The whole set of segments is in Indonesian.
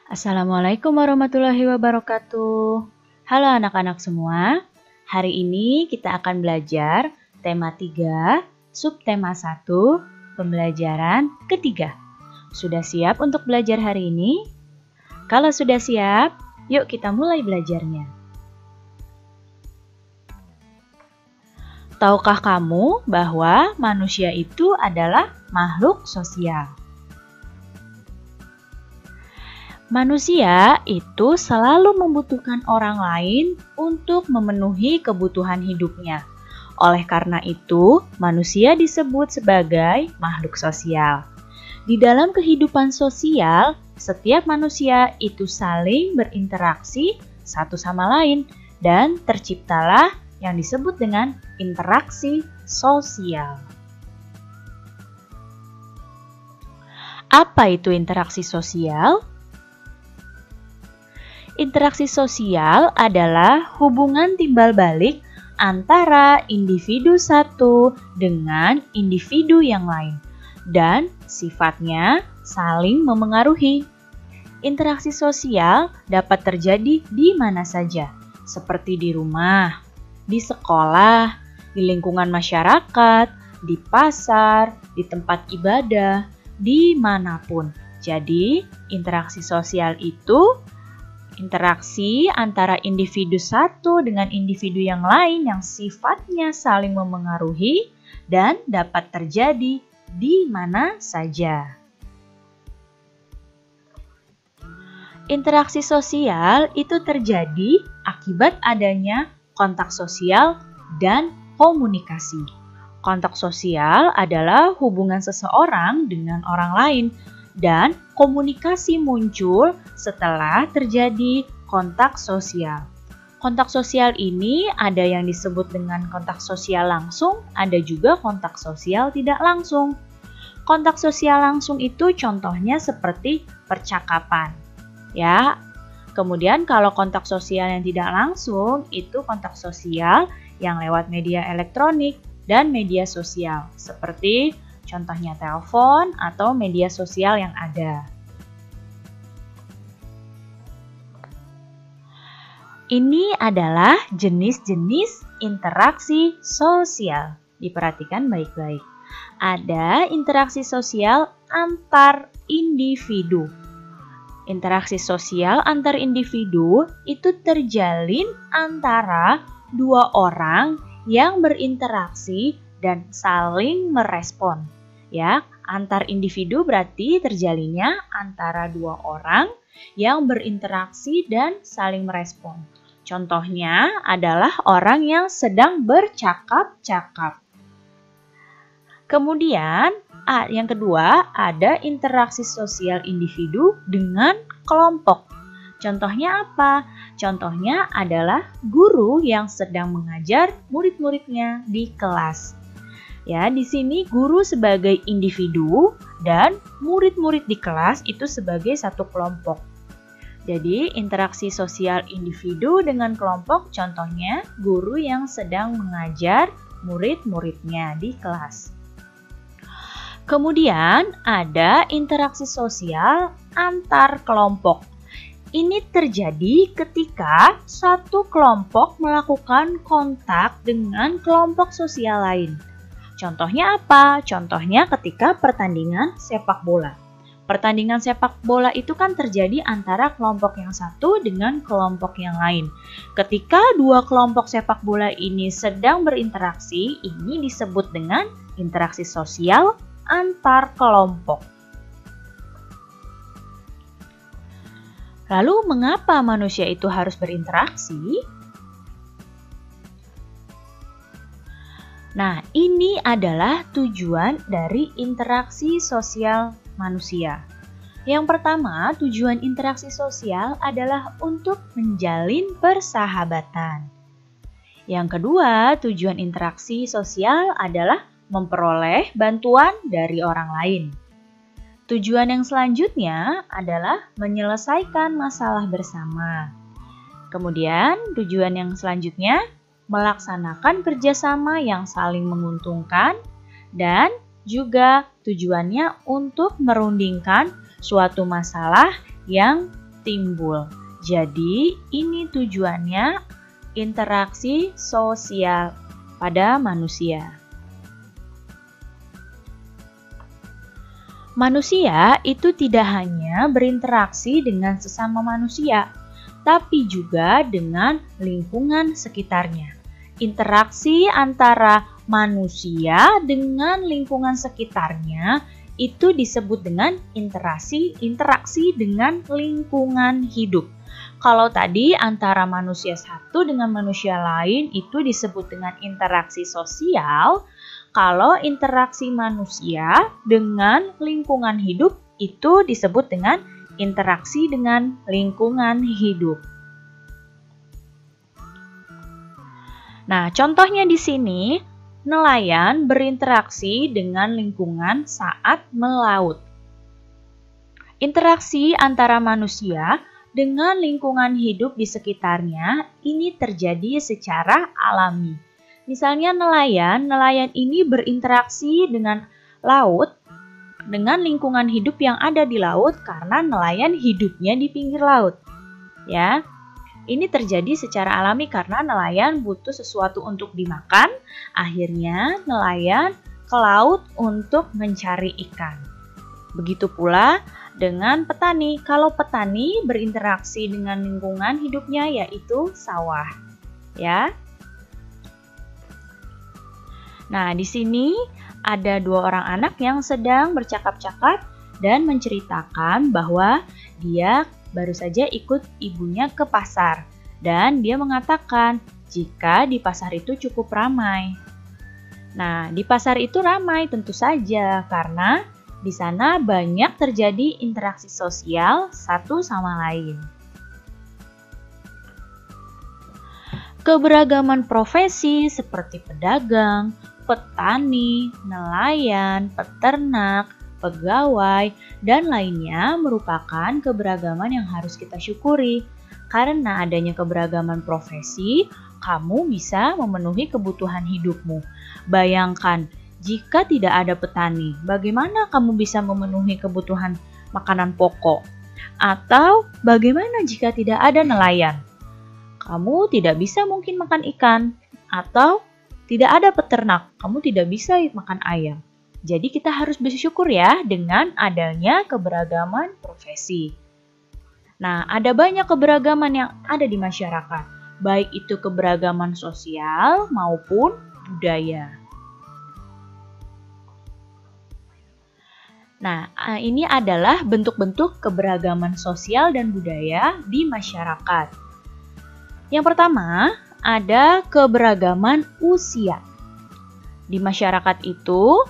Assalamualaikum warahmatullahi wabarakatuh. Halo anak-anak semua. Hari ini kita akan belajar tema 3, subtema 1, pembelajaran ketiga. Sudah siap untuk belajar hari ini? Kalau sudah siap, yuk kita mulai belajarnya. Tahukah kamu bahwa manusia itu adalah makhluk sosial? Manusia itu selalu membutuhkan orang lain untuk memenuhi kebutuhan hidupnya. Oleh karena itu, manusia disebut sebagai makhluk sosial. Di dalam kehidupan sosial, setiap manusia itu saling berinteraksi satu sama lain dan terciptalah yang disebut dengan interaksi sosial. Apa itu interaksi sosial? Interaksi sosial adalah hubungan timbal balik antara individu satu dengan individu yang lain dan sifatnya saling memengaruhi. Interaksi sosial dapat terjadi di mana saja, seperti di rumah, di sekolah, di lingkungan masyarakat, di pasar, di tempat ibadah, dimanapun. Jadi, interaksi sosial itu interaksi antara individu satu dengan individu yang lain yang sifatnya saling memengaruhi dan dapat terjadi di mana saja. Interaksi sosial itu terjadi akibat adanya kontak sosial dan komunikasi. Kontak sosial adalah hubungan seseorang dengan orang lain, dan komunikasi muncul setelah terjadi kontak sosial. Kontak sosial ini ada yang disebut dengan kontak sosial langsung, ada juga kontak sosial tidak langsung. Kontak sosial langsung itu contohnya seperti percakapan. Ya. Kemudian kalau kontak sosial yang tidak langsung itu kontak sosial yang lewat media elektronik dan media sosial seperti contohnya telepon atau media sosial yang ada. Ini adalah jenis-jenis interaksi sosial. Diperhatikan baik-baik. Ada interaksi sosial antar individu. Interaksi sosial antar individu itu terjalin antara dua orang yang berinteraksi dan saling merespon. Ya, antar individu berarti terjalinnya antara dua orang yang berinteraksi dan saling merespon. Contohnya adalah orang yang sedang bercakap-cakap. Kemudian, yang kedua ada interaksi sosial individu dengan kelompok. Contohnya apa? Contohnya adalah guru yang sedang mengajar murid-muridnya di kelas. Ya, di sini guru sebagai individu dan murid-murid di kelas itu sebagai satu kelompok. Jadi, interaksi sosial individu dengan kelompok contohnya guru yang sedang mengajar murid-muridnya di kelas. Kemudian, ada interaksi sosial antar kelompok. Ini terjadi ketika satu kelompok melakukan kontak dengan kelompok sosial lain. Contohnya apa? Contohnya ketika pertandingan sepak bola. Pertandingan sepak bola itu kan terjadi antara kelompok yang satu dengan kelompok yang lain. Ketika dua kelompok sepak bola ini sedang berinteraksi, ini disebut dengan interaksi sosial antar kelompok. Lalu mengapa manusia itu harus berinteraksi? Nah, ini adalah tujuan dari interaksi sosial manusia. Yang pertama, tujuan interaksi sosial adalah untuk menjalin persahabatan. Yang kedua, tujuan interaksi sosial adalah memperoleh bantuan dari orang lain. Tujuan yang selanjutnya adalah menyelesaikan masalah bersama. Kemudian, tujuan yang selanjutnya melaksanakan kerjasama yang saling menguntungkan dan juga tujuannya untuk merundingkan suatu masalah yang timbul. Jadi, ini tujuannya interaksi sosial pada manusia. Manusia itu tidak hanya berinteraksi dengan sesama manusia, tapi juga dengan lingkungan sekitarnya. Interaksi antara manusia dengan lingkungan sekitarnya itu disebut dengan interaksi dengan lingkungan hidup. Kalau tadi antara manusia satu dengan manusia lain itu disebut dengan interaksi sosial, kalau interaksi manusia dengan lingkungan hidup itu disebut dengan interaksi dengan lingkungan hidup. Nah, contohnya di sini, nelayan berinteraksi dengan lingkungan saat melaut. Interaksi antara manusia dengan lingkungan hidup di sekitarnya ini terjadi secara alami. Misalnya nelayan ini berinteraksi dengan laut, dengan lingkungan hidup yang ada di laut karena nelayan hidupnya di pinggir laut. Ya, ini terjadi secara alami karena nelayan butuh sesuatu untuk dimakan, akhirnya nelayan ke laut untuk mencari ikan. Begitu pula dengan petani. Kalau petani berinteraksi dengan lingkungan hidupnya yaitu sawah. Ya. Nah, di sini ada dua orang anak yang sedang bercakap-cakap dan menceritakan bahwa dia baru saja ikut ibunya ke pasar. Dan dia mengatakan jika di pasar itu cukup ramai. Nah, di pasar itu ramai tentu saja karena di sana banyak terjadi interaksi sosial satu sama lain. Keberagaman profesi seperti pedagang, petani, nelayan, peternak, pegawai, dan lainnya merupakan keberagaman yang harus kita syukuri. Karena adanya keberagaman profesi, kamu bisa memenuhi kebutuhan hidupmu. Bayangkan, jika tidak ada petani, bagaimana kamu bisa memenuhi kebutuhan makanan pokok? Atau bagaimana jika tidak ada nelayan? Kamu tidak bisa mungkin makan ikan, atau tidak ada peternak, kamu tidak bisa makan ayam. Jadi kita harus bersyukur ya dengan adanya keberagaman profesi. Nah, ada banyak keberagaman yang ada di masyarakat, baik itu keberagaman sosial maupun budaya. Nah, ini adalah bentuk-bentuk keberagaman sosial dan budaya di masyarakat. Yang pertama, ada keberagaman usia. Di masyarakat itu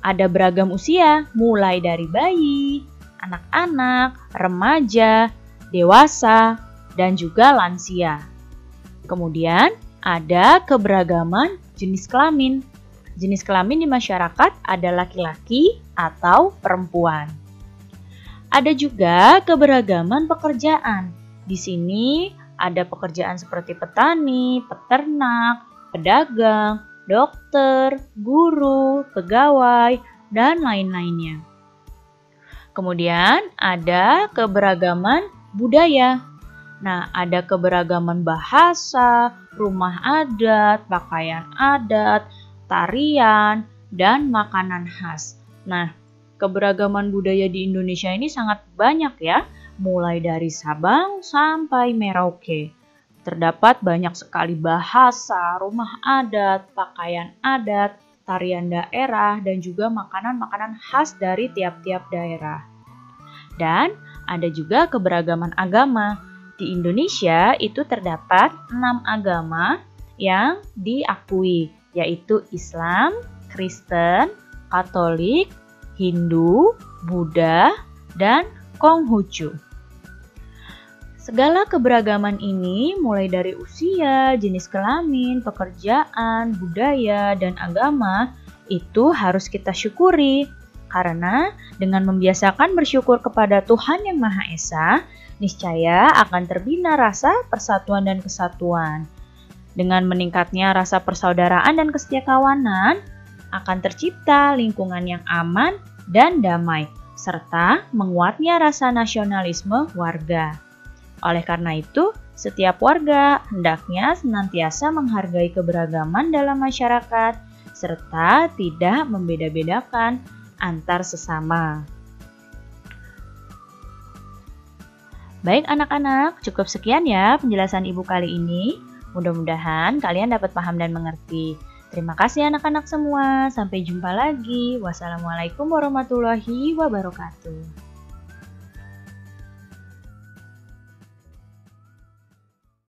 ada beragam usia, mulai dari bayi, anak-anak, remaja, dewasa, dan juga lansia. Kemudian ada keberagaman jenis kelamin. Jenis kelamin di masyarakat ada laki-laki atau perempuan. Ada juga keberagaman pekerjaan. Di sini ada pekerjaan seperti petani, peternak, pedagang, dokter, guru, pegawai, dan lain-lainnya. Kemudian ada keberagaman budaya. Nah, ada keberagaman bahasa, rumah adat, pakaian adat, tarian, dan makanan khas. Nah, keberagaman budaya di Indonesia ini sangat banyak ya. Mulai dari Sabang sampai Merauke. Terdapat banyak sekali bahasa, rumah adat, pakaian adat, tarian daerah, dan juga makanan-makanan khas dari tiap-tiap daerah. Dan ada juga keberagaman agama. Di Indonesia itu terdapat 6 agama yang diakui, yaitu Islam, Kristen, Katolik, Hindu, Buddha, dan Konghucu. Segala keberagaman ini mulai dari usia, jenis kelamin, pekerjaan, budaya, dan agama itu harus kita syukuri. Karena dengan membiasakan bersyukur kepada Tuhan Yang Maha Esa, niscaya akan terbina rasa persatuan dan kesatuan. Dengan meningkatnya rasa persaudaraan dan kesetiakawanan, akan tercipta lingkungan yang aman dan damai. serta menguatnya rasa nasionalisme warga. Oleh karena itu, setiap warga hendaknya senantiasa menghargai keberagaman dalam masyarakat serta tidak membeda-bedakan antar sesama. Baik anak-anak, cukup sekian ya penjelasan Ibu kali ini. Mudah-mudahan kalian dapat paham dan mengerti. Terima kasih anak-anak semua. Sampai jumpa lagi. Wassalamualaikum warahmatullahi wabarakatuh.